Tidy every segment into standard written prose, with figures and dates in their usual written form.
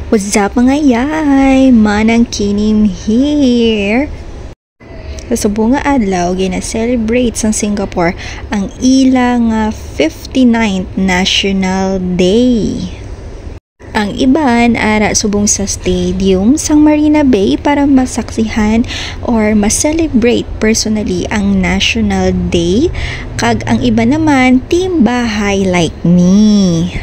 What's up mga yay? Manang Kinim here. Sa subong nga adlaw gina-celebrate sa Singapore ang ila nga 59th National Day. Ang iban ara subong sa stadium sang Marina Bay para masaksihan or ma-celebrate personally ang National Day, kag ang iba naman team bahay like me.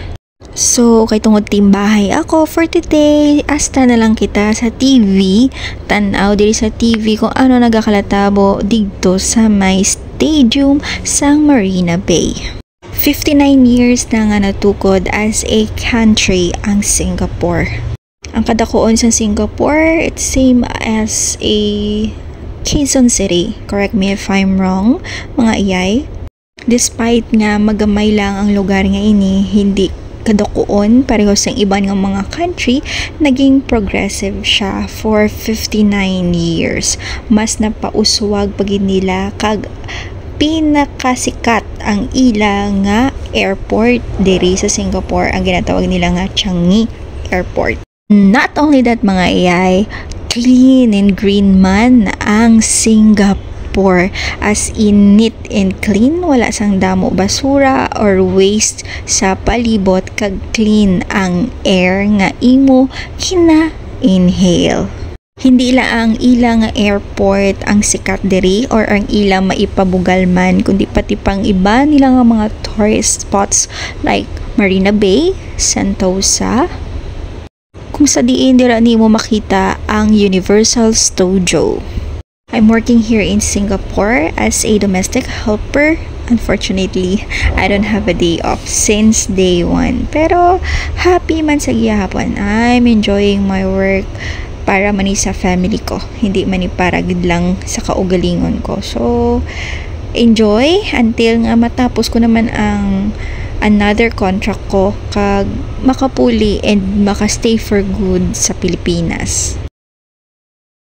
So, kay tungod timbahay ako for today, asta na lang kita sa TV, tanaw diri sa TV kung ano nagakalatabo dito sa may stadium sang Marina Bay. 59 years na nga natukod as a country ang Singapore. Ang kadakuon sa Singapore, it's same as a Quezon City. Correct me if I'm wrong, mga iyay. Despite nga magamay lang ang lugar nga ini, hindi kadakuon pareho sa iban nga mga country, naging progressive siya for 59 years. Mas napauswag pagid nila kag pinakasikat ang ila nga airport diri sa Singapore, ang ginatawag nila nga Changi Airport. Not only that mga AI, clean and green man ang Singapore, as in neat and clean, wala sang damo basura or waste sa palibot, kag clean ang air nga imo kina-inhale. Hindi lang ang ilang airport ang sikat diri or ang ilang maipabugal man, kundi pati pang iba nila nga mga tourist spots like Marina Bay, Sentosa, kung sa diin dira nimo makita ang Universal Studio. I'm working here in Singapore as a domestic helper. Unfortunately, I don't have a day off since day 1. Pero happy man sa gihapon. I'm enjoying my work para mani sa family ko, hindi mani para gid lang sa kaugalingon ko. So enjoy until nga matapos ko naman ang another contract ko, kag makapuli and makastay for good sa Pilipinas.